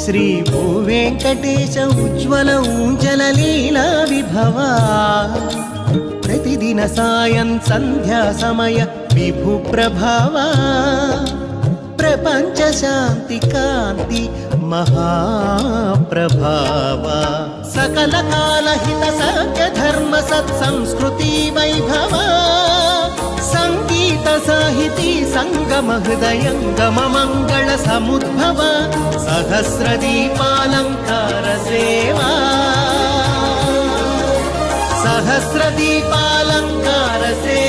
శ్రీ భూవేంకటేశ ఉజ్వల ఊంజల లీలా విభవా ప్రతిదిన సాయం సంధ్యా సమయ విభు ప్రభావా ప్రపంచ శాంతి కాంతి మహాప్రభావా సకల కాల హిత సత్య ధర్మ సత్ సంస్కృతి వైభవా సంగీత సాహితీ సంగమ హృదయంగమ మంగళ సముద్భవ సహస్ర దీపాలంకార సేవా సహస్ర దీపాలంకార సేవా